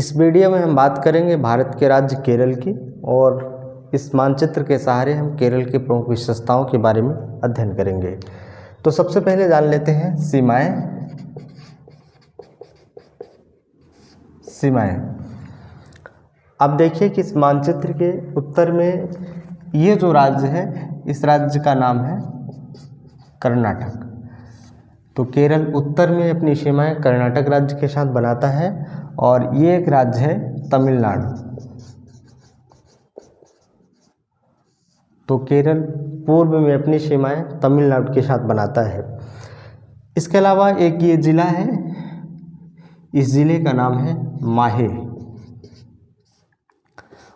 इस वीडियो में हम बात करेंगे भारत के राज्य केरल की, और इस मानचित्र के सहारे हम केरल की प्रमुख विशेषताओं के बारे में अध्ययन करेंगे। तो सबसे पहले जान लेते हैं सीमाएं। अब देखिए कि इस मानचित्र के उत्तर में ये जो राज्य है, इस राज्य का नाम है कर्नाटक। तो केरल उत्तर में अपनी सीमाएं कर्नाटक राज्य के साथ बनाता है, और ये एक राज्य है तमिलनाडु। तो केरल पूर्व में अपनी सीमाएं तमिलनाडु के साथ बनाता है। इसके अलावा एक ये जिला है, इस जिले का नाम है माहे,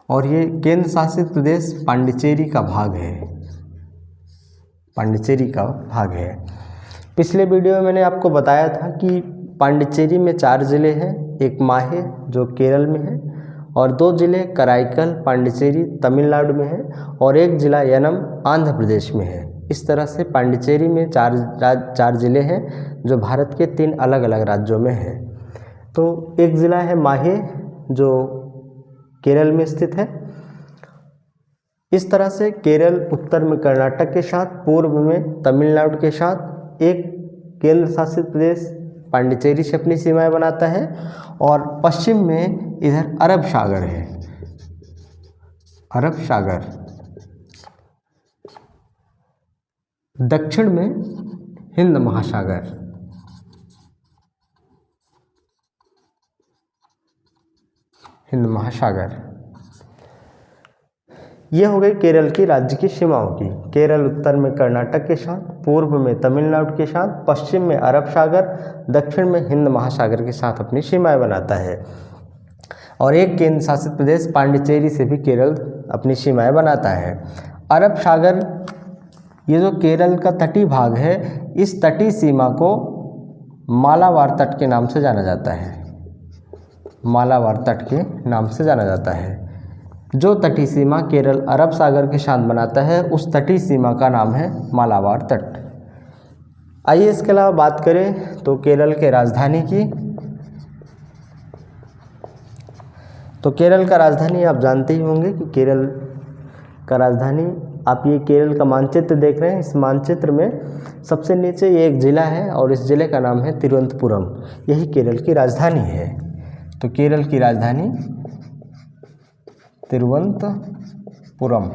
और ये केंद्र शासित प्रदेश पांडिचेरी का भाग है। पिछले वीडियो में मैंने आपको बताया था कि पांडिचेरी में 4 जिले हैं, एक माहे जो केरल में है, और 2 जिले कराईकल पांडिचेरी तमिलनाडु में है, और एक जिला यनम आंध्र प्रदेश में है। इस तरह से पांडिचेरी में 4 जिले हैं जो भारत के 3 अलग अलग राज्यों में हैं। तो एक ज़िला है माहे जो केरल में स्थित है। इस तरह से केरल उत्तर में कर्नाटक के साथ, पूर्व में तमिलनाडु के साथ, एक केंद्र शासित प्रदेश पांडिचेरी से अपनी सीमाएं बनाता है, और पश्चिम में इधर अरब सागर है, अरब सागर। दक्षिण में हिंद महासागर। ये हो गई केरल की राज्य की सीमाओं की। केरल उत्तर में कर्नाटक के साथ, पूर्व में तमिलनाडु के साथ, पश्चिम में अरब सागर, दक्षिण में हिंद महासागर के साथ अपनी सीमाएं बनाता है, और एक केंद्र शासित प्रदेश पांडिचेरी से भी केरल अपनी सीमाएं बनाता है। अरब सागर, ये जो केरल का तटीय भाग है, इस तटीय सीमा को मालाबार तट के नाम से जाना जाता है। मालाबार तट के नाम से जाना जाता है। जो तटीय सीमा केरल अरब सागर के साथ बनाता है, उस तटीय सीमा का नाम है मालाबार तट। आइए इसके अलावा बात करें तो केरल के राजधानी की। तो केरल का राजधानी आप जानते ही होंगे कि केरल का राजधानी, आप ये केरल का मानचित्र देख रहे हैं। इस मानचित्र में सबसे नीचे ये एक ज़िला है, और इस ज़िले का नाम है तिरुवनंतपुरम। यही केरल की राजधानी है। तो केरल की राजधानी तिरुवनंतपुरम,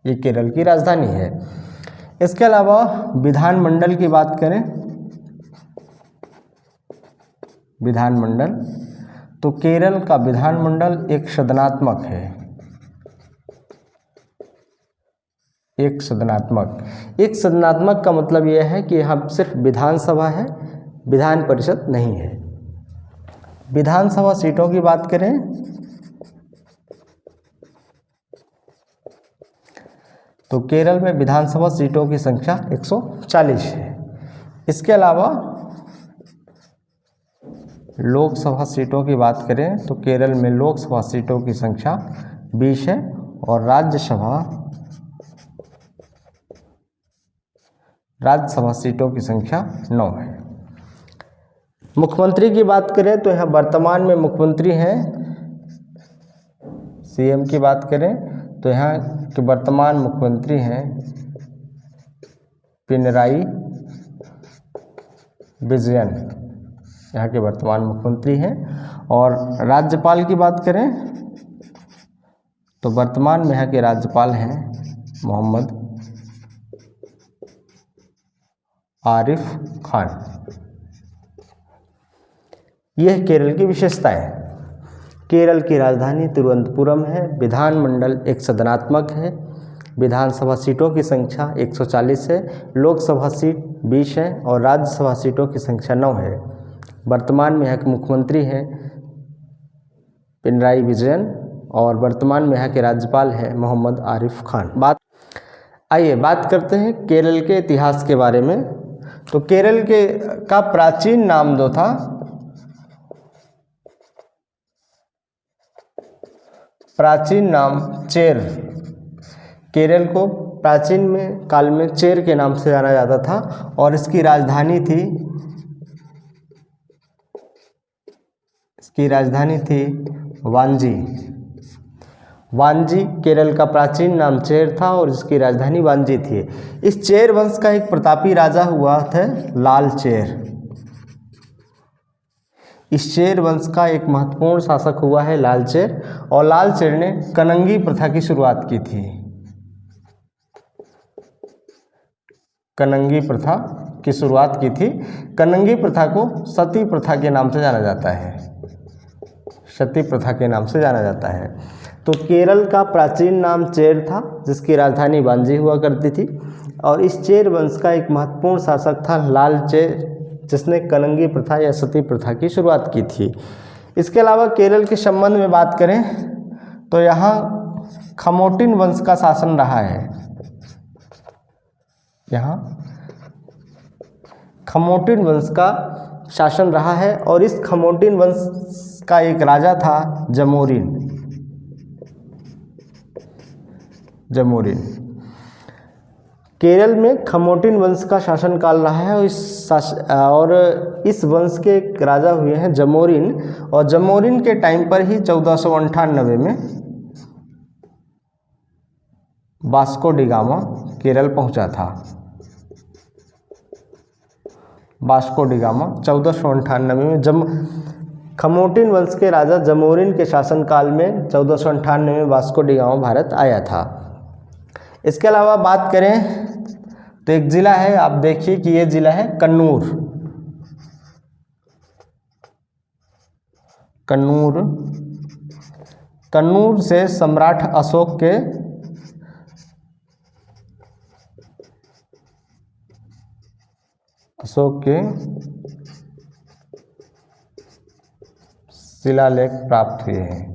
ये केरल की राजधानी है। इसके अलावा विधानमंडल की बात करें, विधानमंडल, तो केरल का विधानमंडल एक सदनात्मक है। एक सदनात्मक का मतलब यह है कि यहाँ सिर्फ विधानसभा है, विधान परिषद नहीं है। विधानसभा सीटों की बात करें तो केरल में विधानसभा सीटों की संख्या 140 है। इसके अलावा लोकसभा सीटों की बात करें तो केरल में लोकसभा सीटों की संख्या 20 है, और राज्यसभा सीटों की संख्या 9 है। मुख्यमंत्री की बात करें तो यहाँ वर्तमान में मुख्यमंत्री हैं, सीएम की बात करें तो यहाँ के वर्तमान मुख्यमंत्री हैं पिनराई विजयन, यहाँ के वर्तमान मुख्यमंत्री हैं। और राज्यपाल की बात करें तो वर्तमान में यहाँ के राज्यपाल हैं मोहम्मद आरिफ खान। यह केरल की विशेषता है। केरल की राजधानी तिरुवनंतपुरम है, विधानमंडल एक सदनात्मक है, विधानसभा सीटों की संख्या 140 है, लोकसभा सीट 20 है, और राज्यसभा सीटों की संख्या 9 है। वर्तमान में यहाँ के मुख्यमंत्री हैं पिनराई विजयन, और वर्तमान में यहाँ के राज्यपाल हैं मोहम्मद आरिफ खान। आइए बात करते हैं केरल के इतिहास के बारे में। तो केरल का प्राचीन नाम जो था, प्राचीन नाम चेर। केरल को प्राचीन में काल में चेर के नाम से जाना जाता था, और इसकी राजधानी थी इसकी राजधानी थी वांजी। वांजी केरल का प्राचीन नाम चेर था और इसकी राजधानी वांजी थी। इस चेर वंश का एक प्रतापी राजा हुआ था लाल चेर। इस चेर वंश का एक महत्वपूर्ण शासक हुआ है लाल चेर, और लाल चेर ने कनंगी प्रथा की शुरुआत की थी। कनंगी प्रथा की शुरुआत की थी। कनंगी प्रथा को सती प्रथा के नाम से जाना जाता है। सती प्रथा के नाम से जाना जाता है। तो केरल का प्राचीन नाम चेर था, जिसकी राजधानी वांजी हुआ करती थी, और इस चेर वंश का एक महत्वपूर्ण शासक था लाल चेर, जिसने कनंगी प्रथा या सती प्रथा की शुरुआत की थी। इसके अलावा केरल के संबंध में बात करें तो यहाँ खमोटिन वंश का शासन रहा है। यहाँ खमोटिन वंश का शासन रहा है, और इस खमोटिन वंश का एक राजा था जमोरिन। जमोरिन केरल में खमोटिन वंश का शासनकाल रहा है, और इस वंश के एक राजा हुए हैं जमोरिन, और जमोरिन के टाइम पर ही 1498 में वास्को डी गामा केरल पहुंचा था। वास्को डी गामा 1498 में खमोटिन वंश के राजा जमोरिन के शासनकाल में 1498 में वास्को डी गामा भारत आया था। इसके अलावा बात करें तो एक ज़िला है, आप देखिए कि ये ज़िला है कन्नूर। कन्नूर कन्नूर से सम्राट अशोक के शिलालेख प्राप्त हुए हैं।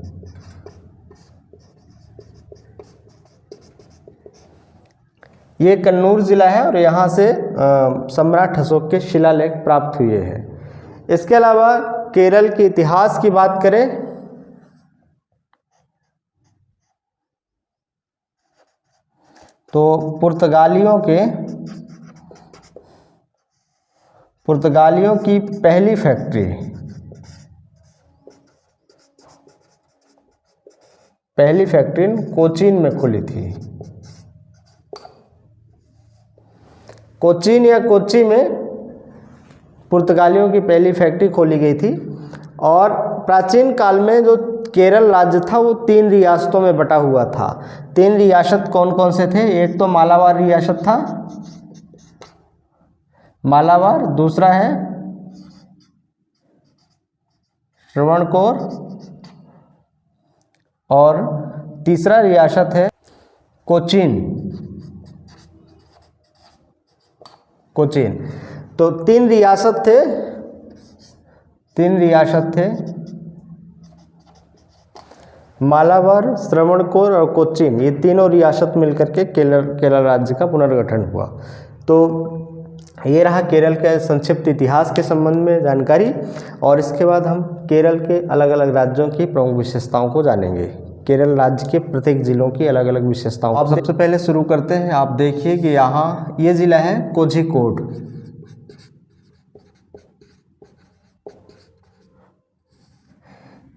ये कन्नूर जिला है और यहाँ से सम्राट अशोक के शिलालेख प्राप्त हुए हैं। इसके अलावा केरल के इतिहास की बात करें तो पुर्तगालियों की पहली फैक्ट्री कोचीन में खुली थी। कोचीन या कोच्चि में पुर्तगालियों की पहली फैक्ट्री खोली गई थी। और प्राचीन काल में जो केरल राज्य था वो 3 रियासतों में बटा हुआ था। 3 रियासत कौन कौन से थे? एक तो मालाबार रियासत था, मालाबार, दूसरा है श्रवणकोर, और तीसरा रियासत है कोचीन। तो 3 रियासत थे मालाबार, श्रवणकोर और कोचीन। ये तीनों रियासत मिलकर के केरल राज्य का पुनर्गठन हुआ। तो ये रहा केरल के संक्षिप्त इतिहास के संबंध में जानकारी। और इसके बाद हम केरल के अलग अलग राज्यों की प्रमुख विशेषताओं को जानेंगे। केरल राज्य के प्रत्येक जिलों की अलग अलग विशेषताओं। अब सबसे पहले शुरू करते हैं। आप देखिए कि यहाँ ये जिला है कोझिकोड।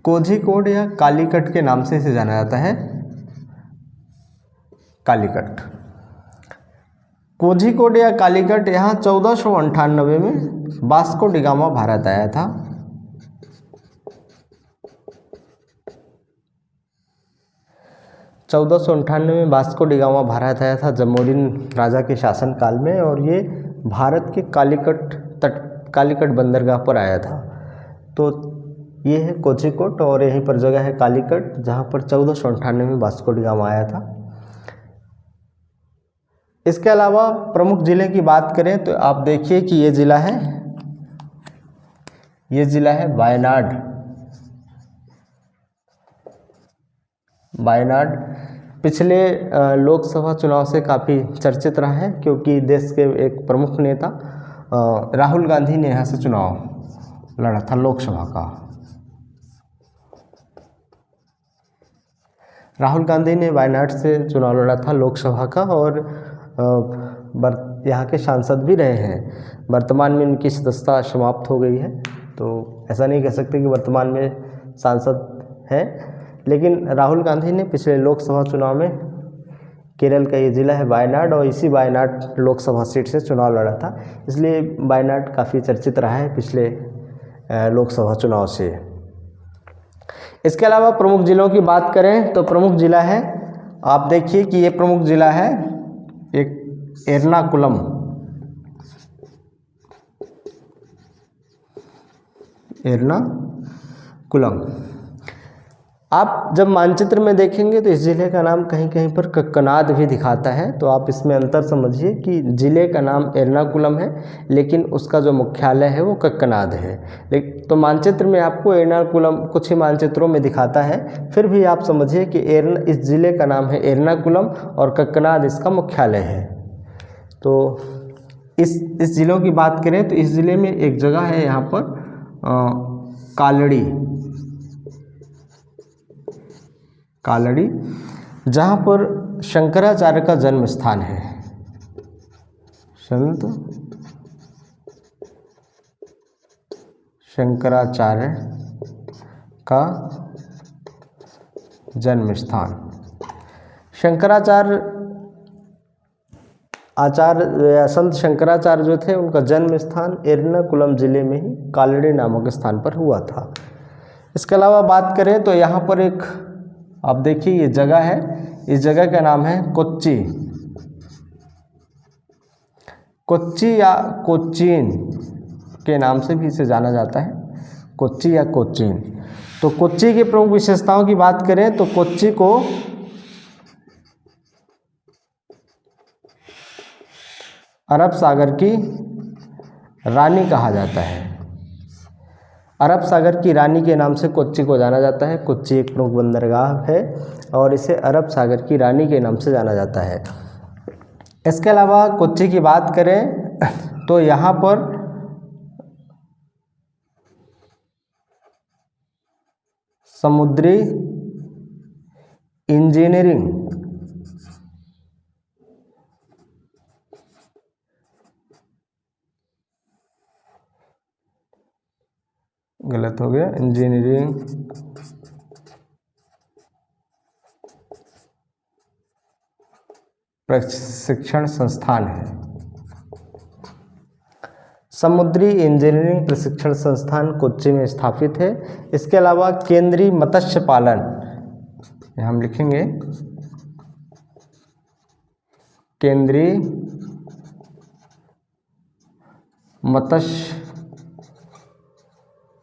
कोझिकोड या कालीकट के नाम से इसे जाना जाता है। कालीकट, कोझिकोड या कालीकट यहाँ 1498 में वास्को डी गामा भारत आया था। 1498 में वास्को डी गामा भारत आया था जमोरिन राजा के शासनकाल में, और ये भारत के कालीकट बंदरगाह पर आया था। तो ये है कोझिकोड और यहीं पर जगह है कालीकट, जहाँ पर 1498 में वास्को डी गामा आया था। इसके अलावा प्रमुख जिले की बात करें तो आप देखिए कि ये जिला है वायनाड। वायनाड पिछले लोकसभा चुनाव से काफ़ी चर्चित रहा है, क्योंकि देश के एक प्रमुख नेता राहुल गांधी ने यहाँ से चुनाव लड़ा था लोकसभा का। राहुल गांधी ने वायनाड से चुनाव लड़ा था लोकसभा का, और यहाँ के सांसद भी रहे हैं। वर्तमान में इनकी सदस्यता समाप्त हो गई है। तो ऐसा नहीं कह सकते कि वर्तमान में सांसद हैं, लेकिन राहुल गांधी ने पिछले लोकसभा चुनाव में केरल का ये ज़िला है वायनाड, और इसी वायनाड लोकसभा सीट से चुनाव लड़ा था, इसलिए वायनाड काफ़ी चर्चित रहा है पिछले लोकसभा चुनाव से। इसके अलावा प्रमुख जिलों की बात करें तो प्रमुख जिला है, आप देखिए कि ये प्रमुख जिला है एक एर्नाकुलम। एर्नाकुलम आप जब मानचित्र में देखेंगे तो इस ज़िले का नाम कहीं कहीं पर कक्कनाद भी दिखाता है, तो आप इसमें अंतर समझिए कि ज़िले का नाम एर्नाकुलम है लेकिन उसका जो मुख्यालय है वो कक्कनाद है। लेकिन तो मानचित्र में आपको एर्नाकुलम कुछ ही मानचित्रों में दिखाता है, फिर भी आप समझिए कि इस ज़िले का नाम है एर्नाकुलम और कक्कनाद इसका मुख्यालय है। तो इस ज़िलों की बात करें तो इस ज़िले में एक जगह है यहाँ पर कालड़ी, जहाँ पर शंकराचार्य का जन्म स्थान है। संत शंकराचार्य का जन्म स्थान। संत शंकराचार्य जो थे उनका जन्म स्थान एर्नाकुलम जिले में ही कालड़ी नामक स्थान पर हुआ था। इसके अलावा बात करें तो यहाँ पर एक आप देखिए ये जगह है, इस जगह का नाम है कोच्चि। कोच्चि या कोच्चिन के नाम से भी इसे जाना जाता है, कोच्चि या कोच्चिन। तो कोच्चि की प्रमुख विशेषताओं की बात करें तो कोच्चि को अरब सागर की रानी कहा जाता है। अरब सागर की रानी के नाम से कोच्चि को जाना जाता है। कोच्चि एक प्रमुख बंदरगाह है और इसे अरब सागर की रानी के नाम से जाना जाता है। इसके अलावा कोच्चि की बात करें तो यहाँ पर समुद्री इंजीनियरिंग गलत हो गया, इंजीनियरिंग प्रशिक्षण संस्थान है। समुद्री इंजीनियरिंग प्रशिक्षण संस्थान कोच्चि में स्थापित है। इसके अलावा केंद्रीय मत्स्य पालन, हम लिखेंगे केंद्रीय मत्स्य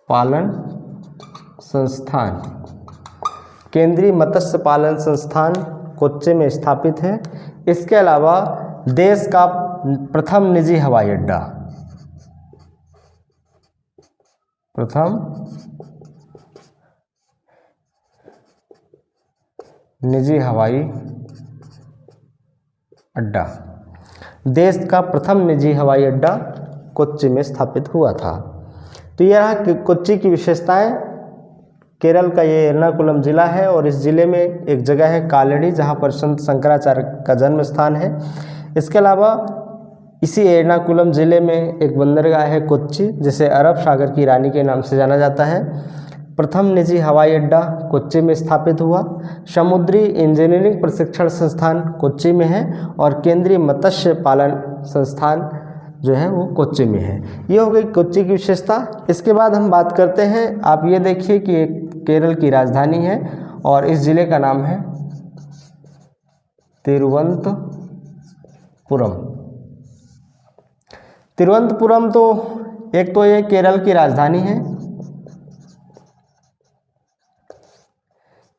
पालन संस्थान, केंद्रीय मत्स्य पालन संस्थान कोच्चि में स्थापित है। इसके अलावा देश का प्रथम निजी हवाई अड्डा, प्रथम निजी हवाई अड्डा, देश का प्रथम निजी हवाई अड्डा कोच्चि में स्थापित हुआ था। तो यह कोच्चि की विशेषताएं। केरल का ये एर्नाकुलम जिला है और इस जिले में एक जगह है कालड़ी जहाँ पर संत शंकराचार्य का जन्म स्थान है। इसके अलावा इसी एर्नाकुलम जिले में एक बंदरगाह है कोच्चि, जिसे अरब सागर की रानी के नाम से जाना जाता है। प्रथम निजी हवाई अड्डा कोच्चि में स्थापित हुआ। समुद्री इंजीनियरिंग प्रशिक्षण संस्थान कोच्चि में है और केंद्रीय मत्स्य पालन संस्थान जो है वो कोच्चि में है। ये हो गई कोच्चि की विशेषता। इसके बाद हम बात करते हैं, आप ये देखिए कि एक केरल की राजधानी है और इस ज़िले का नाम है तिरुवनंतपुरम। तिरुवनंतपुरम तो एक तो ये केरल की राजधानी है,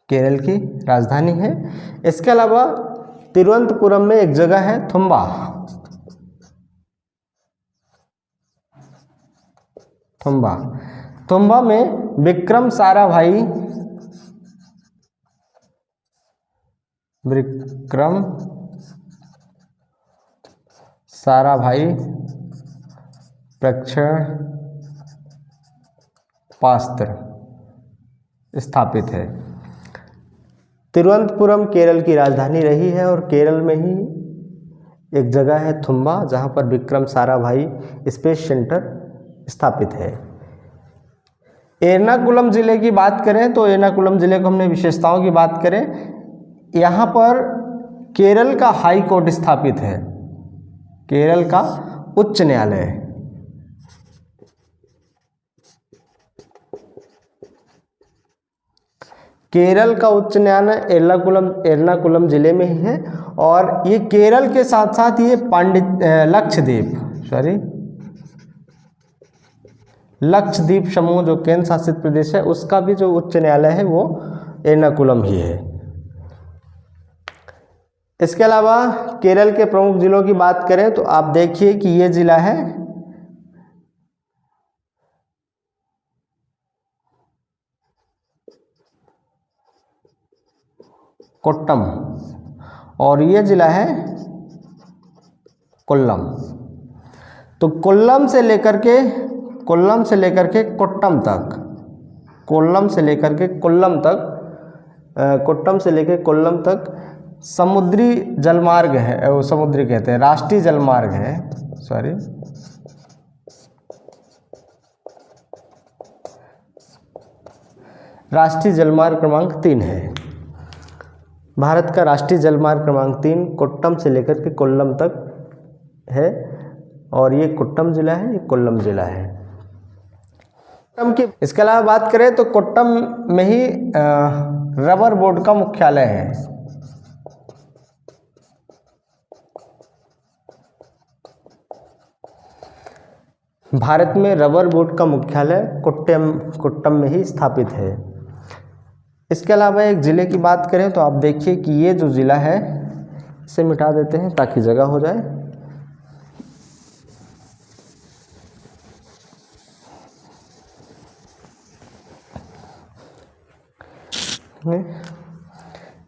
केरल की राजधानी है। इसके अलावा तिरुवनंतपुरम में एक जगह है थुम्बा। थुम्बा में विक्रम साराभाई प्रक्षेपास्त्र स्थापित है। तिरुवनंतपुरम केरल की राजधानी रही है और केरल में ही एक जगह है थुम्बा जहां पर विक्रम साराभाई स्पेस सेंटर स्थापित है। एर्नाकुलम ज़िले की बात करें तो एर्नाकुलम ज़िले को हमने विशेषताओं की बात करें, यहाँ पर केरल का हाई कोर्ट स्थापित है, केरल का उच्च न्यायालय। केरल का उच्च न्यायालय एर्नाकुलम ज़िले में ही है, और ये केरल के साथ साथ ये लक्षद्वीप समूह जो केंद्र शासित प्रदेश है उसका भी जो उच्च न्यायालय है वो एर्नाकुलम ही है। इसके अलावा केरल के प्रमुख जिलों की बात करें तो आप देखिए कि ये जिला है कोट्टम, और ये जिला है कोल्लम। तो कोल्लम से लेकर के कोट्टम तक, कोल्लम से लेकर के कोल्लम तक समुद्री जलमार्ग है, वो समुद्री कहते हैं, राष्ट्रीय जलमार्ग है, राष्ट्रीय जलमार्ग क्रमांक 3 है। भारत का राष्ट्रीय जलमार्ग क्रमांक 3 कोट्टम से लेकर के कोल्लम तक है, और ये कोट्टम जिला है, ये कोल्लम जिला है। इसके अलावा बात करें तो कोट्टम में ही रबर बोर्ड का मुख्यालय है। भारत में रबर बोर्ड का मुख्यालय कोट्टम में ही स्थापित है। इसके अलावा एक ज़िले की बात करें तो आप देखिए कि ये जो ज़िला है इसे मिटा देते हैं ताकि जगह हो जाए।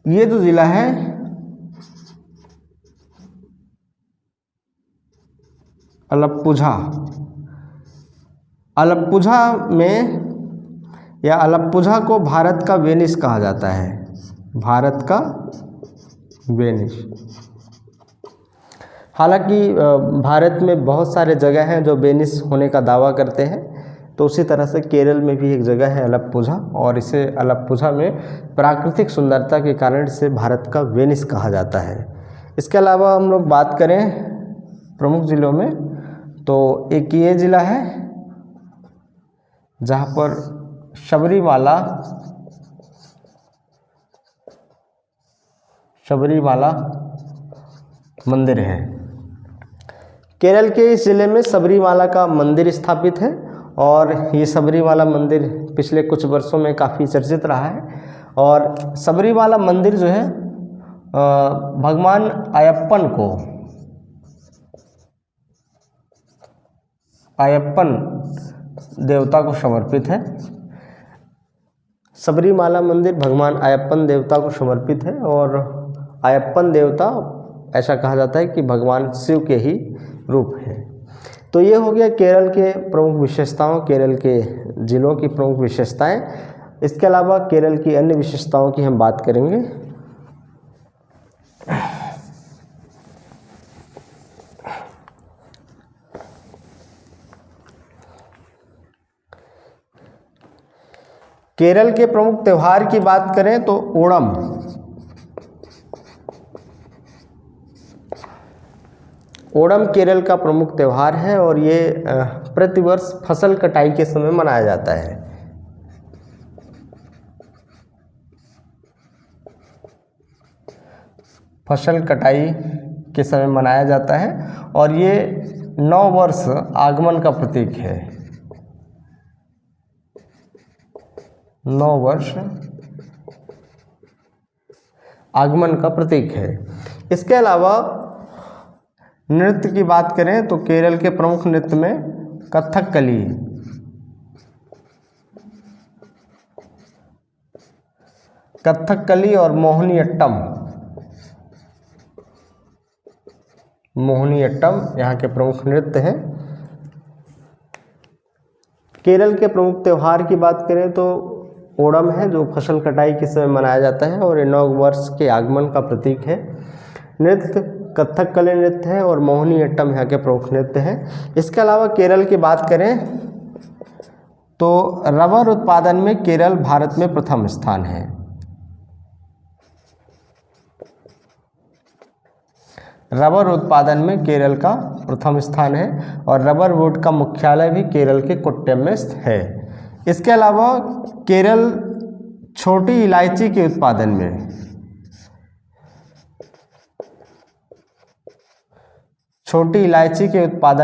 ये जो ज़िला है अलाप्पुझा में, या अलाप्पुझा को भारत का वेनिस कहा जाता है, भारत का वेनिस। हालांकि भारत में बहुत सारे जगह हैं जो वेनिस होने का दावा करते हैं, तो उसी तरह से केरल में भी एक जगह है अलाप्पुझा, और इसे अलाप्पुझा में प्राकृतिक सुंदरता के कारण इसे भारत का वेनिस कहा जाता है। इसके अलावा हम लोग बात करें प्रमुख ज़िलों में तो एक ये ज़िला है जहाँ पर शबरीमाला मंदिर है। केरल के इस ज़िले में सबरीमाला का मंदिर स्थापित है, और ये सबरीमाला मंदिर पिछले कुछ वर्षों में काफ़ी चर्चित रहा है। और सबरीमाला मंदिर जो है भगवान अयप्पन देवता को समर्पित है। सबरीमाला मंदिर भगवान अयप्पन देवता को समर्पित है, और अयप्पन देवता ऐसा कहा जाता है कि भगवान शिव के ही रूप हैं। तो ये हो गया केरल के प्रमुख विशेषताओं, केरल के ज़िलों की प्रमुख विशेषताएं। इसके अलावा केरल की अन्य विशेषताओं की हम बात करेंगे। केरल के प्रमुख त्यौहार की बात करें तो ओणम केरल का प्रमुख त्यौहार है, और ये प्रतिवर्ष फसल कटाई के समय मनाया जाता है। फसल कटाई के समय मनाया जाता है, और ये नव वर्ष आगमन का प्रतीक है, नव वर्ष आगमन का प्रतीक है। इसके अलावा नृत्य की बात करें तो केरल के प्रमुख नृत्य में कथकली और मोहिनीअट्टम यहाँ के प्रमुख नृत्य हैं। केरल के प्रमुख त्यौहार की बात करें तो ओणम है जो फसल कटाई के समय मनाया जाता है, और ये नव वर्ष के आगमन का प्रतीक है। नृत्य कथकली नृत्य है, और मोहिनीअट्टम यहाँ के प्रमुख नृत्य हैं। इसके अलावा केरल की बात करें तो रबर उत्पादन में केरल भारत में प्रथम स्थान है। रबर उत्पादन में केरल का प्रथम स्थान है और रबर बोर्ड का मुख्यालय भी केरल के कोट्टयम में है। इसके अलावा केरल छोटी इलायची के उत्पादन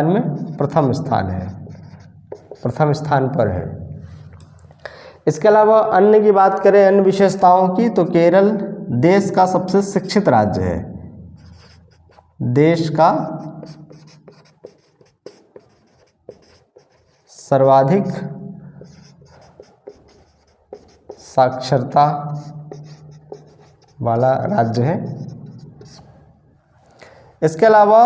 में प्रथम स्थान पर है। इसके अलावा अन्य की बात करें, अन्य विशेषताओं की, तो केरल देश का सबसे शिक्षित राज्य है। देश का सर्वाधिक साक्षरता वाला राज्य है। इसके अलावा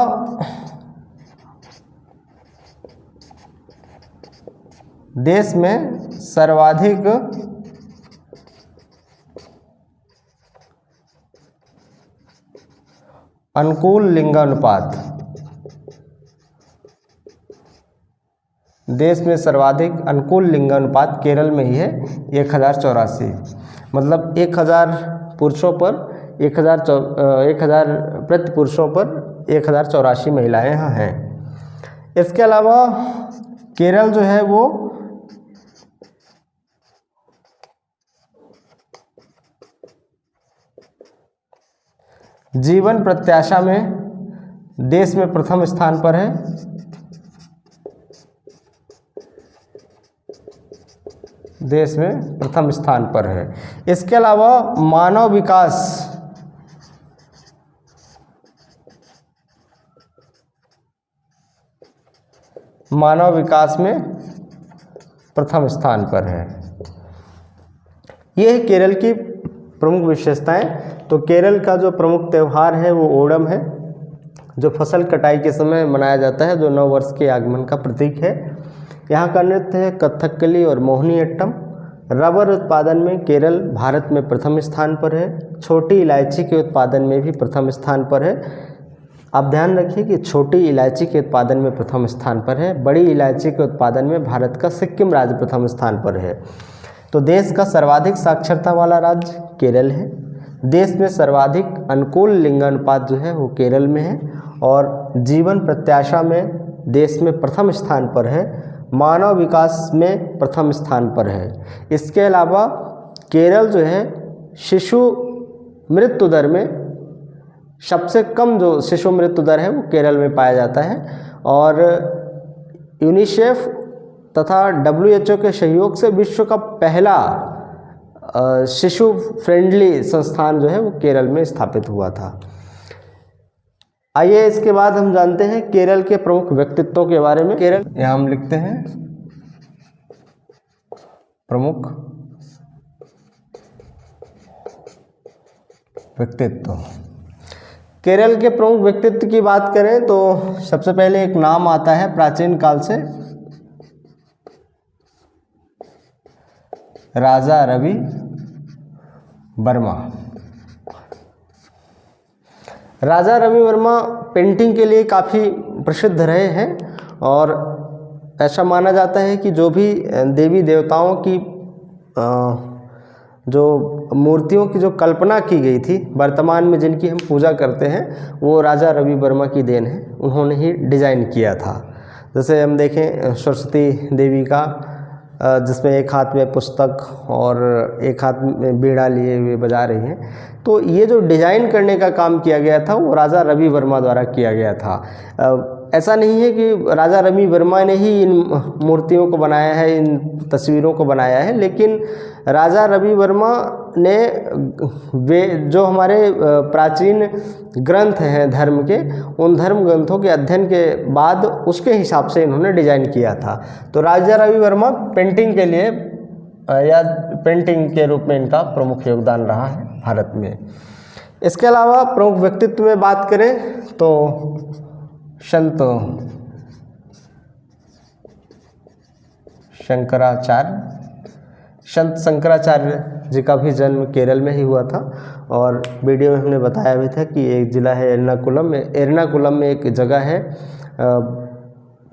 देश में सर्वाधिक अनुकूल लिंगानुपात, देश में सर्वाधिक अनुकूल लिंगानुपात केरल में ही है, 1084। मतलब 1000 पुरुषों पर 1000 प्रति पुरुषों पर 1084 महिलाएं यहाँ हैं। इसके अलावा केरल जो है वो जीवन प्रत्याशा में देश में प्रथम स्थान पर है। देश में प्रथम स्थान पर है। इसके अलावा मानव विकास में प्रथम स्थान पर है। ये है केरल की प्रमुख विशेषताएं। तो केरल का जो प्रमुख त्यौहार है वो ओणम है, जो फसल कटाई के समय मनाया जाता है, जो नव वर्ष के आगमन का प्रतीक है। यहाँ का नृत्य है कथकली और मोहिनीअट्टम। रबर उत्पादन में केरल भारत में प्रथम स्थान पर है। छोटी इलायची के उत्पादन में भी प्रथम स्थान पर है। आप ध्यान रखिए कि छोटी इलायची के उत्पादन में प्रथम स्थान पर है। बड़ी इलायची के उत्पादन में भारत का सिक्किम राज्य प्रथम स्थान पर है। तो देश का सर्वाधिक साक्षरता वाला राज्य केरल है। देश में सर्वाधिक अनुकूल लिंगानुपात जो है वो केरल में है और जीवन प्रत्याशा में देश में प्रथम स्थान पर है। मानव विकास में प्रथम स्थान पर है। इसके अलावा केरल जो है शिशु मृत्यु दर में सबसे कम जो शिशु मृत्यु दर है वो केरल में पाया जाता है और यूनिसेफ तथा WHO के सहयोग से विश्व का पहला शिशु फ्रेंडली संस्थान जो है वो केरल में स्थापित हुआ था। आइए इसके बाद हम जानते हैं केरल के प्रमुख व्यक्तित्वों के बारे में। केरल यहाँ हम लिखते हैं प्रमुख व्यक्तित्व। केरल के प्रमुख व्यक्तित्व की बात करें तो सबसे पहले एक नाम आता है प्राचीन काल से, राजा रवि वर्मा। राजा रवि वर्मा पेंटिंग के लिए काफ़ी प्रसिद्ध रहे हैं और ऐसा माना जाता है कि जो भी देवी देवताओं की जो मूर्तियों की जो कल्पना की गई थी वर्तमान में जिनकी हम पूजा करते हैं वो राजा रवि वर्मा की देन है। उन्होंने ही डिज़ाइन किया था। जैसे हम देखें सरस्वती देवी का जिसमें एक हाथ में पुस्तक और एक हाथ में बीड़ा लिए हुए बजा रही हैं, तो ये जो डिज़ाइन करने का काम किया गया था वो राजा रवि वर्मा द्वारा किया गया था। ऐसा नहीं है कि राजा रवि वर्मा ने ही इन मूर्तियों को बनाया है, इन तस्वीरों को बनाया है, लेकिन राजा रवि वर्मा ने वे जो हमारे प्राचीन ग्रंथ हैं धर्म के, उन धर्म ग्रंथों के अध्ययन के बाद उसके हिसाब से इन्होंने डिज़ाइन किया था। तो राजा रवि वर्मा पेंटिंग के लिए या पेंटिंग के रूप में इनका प्रमुख योगदान रहा है भारत में। इसके अलावा प्रमुख व्यक्तित्व में बात करें तो संत शंकराचार्य जी का भी जन्म केरल में ही हुआ था और वीडियो में हमने बताया भी था कि एक ज़िला है एर्नाकुलम में एक जगह है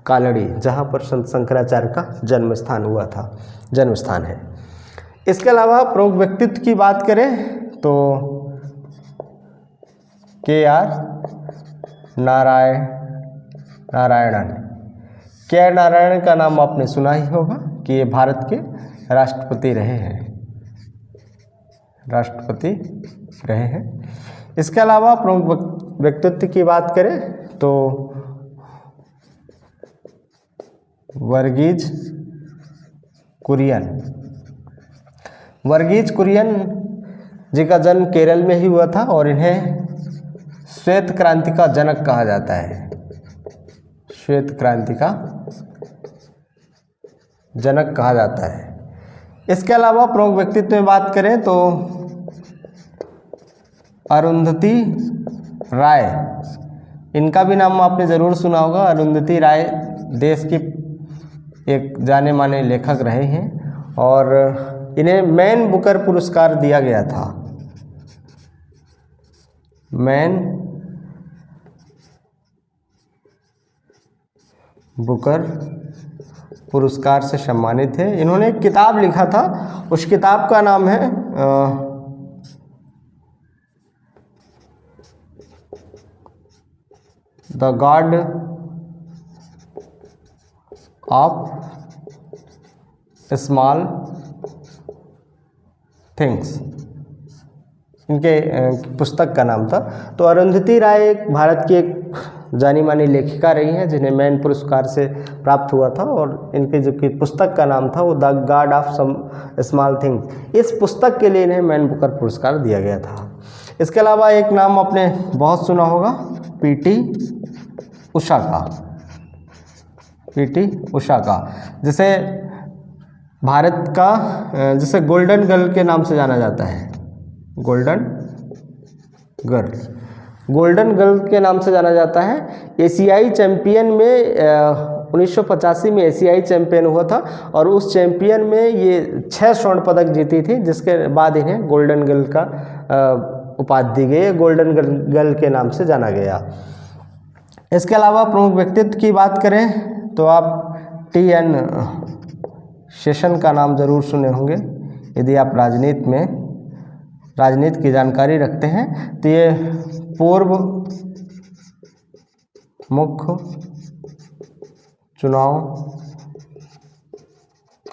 कालड़ी, जहाँ पर संत शंकराचार्य का जन्म स्थान है। इसके अलावा प्रमुख व्यक्तित्व की बात करें तो KR नारायणन। KR नारायणन का नाम आपने सुना ही होगा कि ये भारत के राष्ट्रपति रहे हैं। इसके अलावा प्रमुख व्यक्तित्व की बात करें तो वर्गीज कुरियन जी का जन्म केरल में ही हुआ था और इन्हें श्वेत क्रांति का जनक कहा जाता है। इसके अलावा प्रमुख व्यक्तित्व में बात करें तो अरुंधति राय, इनका भी नाम आपने ज़रूर सुना होगा। अरुंधति राय देश की एक जाने माने लेखक रहे हैं और इन्हें मैन बुकर पुरस्कार दिया गया था। मैन बुकर पुरस्कार से सम्मानित है। इन्होंने एक किताब लिखा था, उस किताब का नाम है the God of small things, इनके पुस्तक का नाम था। तो अरुंधति राय एक भारत की एक जानी मानी लेखिका रही हैं जिन्हें मैन पुरस्कार से प्राप्त हुआ था और इनके जो कि पुस्तक का नाम था वो the God of small things. इस पुस्तक के लिए इन्हें मैन बुकर पुरस्कार दिया गया था। इसके अलावा एक नाम आपने बहुत सुना होगा, PT उषा का, जिसे भारत का जिसे गोल्डन गर्ल के नाम से जाना जाता है। गोल्डन गर्ल के नाम से जाना जाता है। एशियाई चैंपियन में 1985 में एशियाई चैंपियन हुआ था और उस चैंपियन में ये 6 स्वर्ण पदक जीती थी, जिसके बाद इन्हें गोल्डन गर्ल का उपाधि दी गई, गोल्डन गर्ल के नाम से जाना गया। इसके अलावा प्रमुख व्यक्तित्व की बात करें तो आप TN शेषन का नाम जरूर सुने होंगे। यदि आप राजनीति की जानकारी रखते हैं तो ये पूर्व मुख्य चुनाव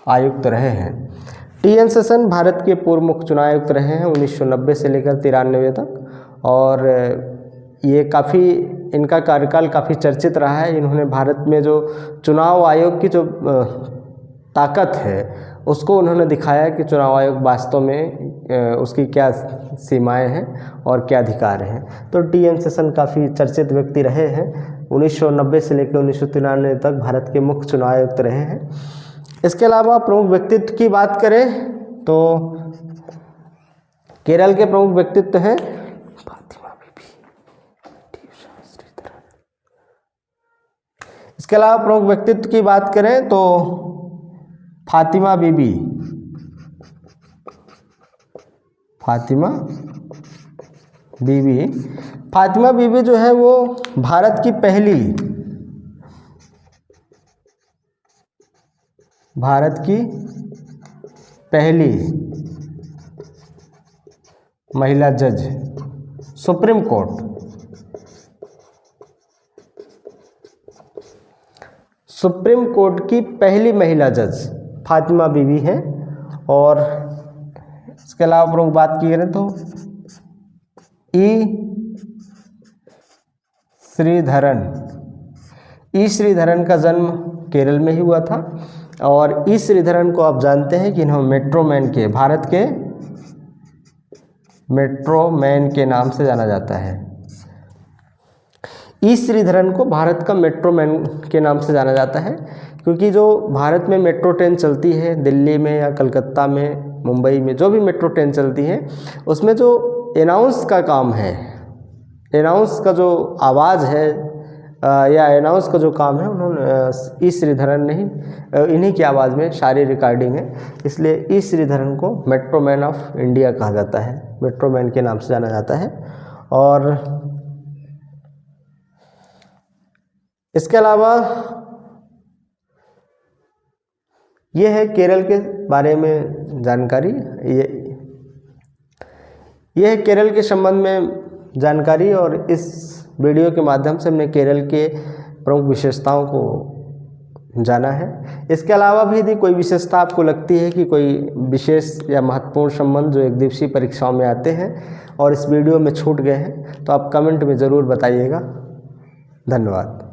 आयुक्त रहे हैं। TN शेषन भारत के पूर्व मुख्य चुनाव आयुक्त रहे हैं 1990 से लेकर 93 तक और ये काफ़ी इनका कार्यकाल काफ़ी चर्चित रहा है। इन्होंने भारत में जो चुनाव आयोग की जो ताकत है उसको उन्होंने दिखाया कि चुनाव आयोग वास्तव में उसकी क्या सीमाएं हैं और क्या अधिकार हैं। तो TN शेषन काफ़ी चर्चित व्यक्ति रहे हैं। 1990 से लेकर 1993 तक भारत के मुख्य चुनाव आयुक्त रहे हैं। इसके अलावा प्रमुख व्यक्तित्व की बात करें तो केरल के प्रमुख व्यक्तित्व हैं फातिमा बीबी। इसके अलावा प्रमुख व्यक्तित्व की बात करें तो फातिमा बीबी जो है वो भारत की पहली महिला जज, सुप्रीम कोर्ट की पहली महिला जज फातिमा बीबी हैं। और इसके अलावा प्रमुख बात की करें तो ई श्रीधरन का जन्म केरल में ही हुआ था और ई श्रीधरन को आप जानते हैं कि इन्होंने भारत के मेट्रोमैन के नाम से जाना जाता है। ई श्रीधरन को भारत का मेट्रोमैन के नाम से जाना जाता है क्योंकि जो भारत में मेट्रो ट्रेन चलती है, दिल्ली में या कलकत्ता में, मुंबई में जो भी मेट्रो ट्रेन चलती है उसमें जो अनाउंस का काम है, अनाउंस का जो आवाज़ है या अनाउंस का जो काम है उन्होंने ई श्रीधरन ने ही इन्हीं की आवाज़ में सारी रिकॉर्डिंग है, इसलिए ई श्रीधरन को मेट्रोमैन ऑफ इंडिया कहा जाता है, मेट्रोमैन के नाम से जाना जाता है। और इसके अलावा ये है केरल के बारे में जानकारी। ये है केरल के संबंध में जानकारी, और इस वीडियो के माध्यम से हमने केरल के प्रमुख विशेषताओं को जाना है। इसके अलावा भी यदि कोई विशेषता आपको लगती है कि कोई विशेष या महत्वपूर्ण संबंध जो एक दिवसीय परीक्षाओं में आते हैं और इस वीडियो में छूट गए हैं, तो आप कमेंट में ज़रूर बताइएगा। धन्यवाद।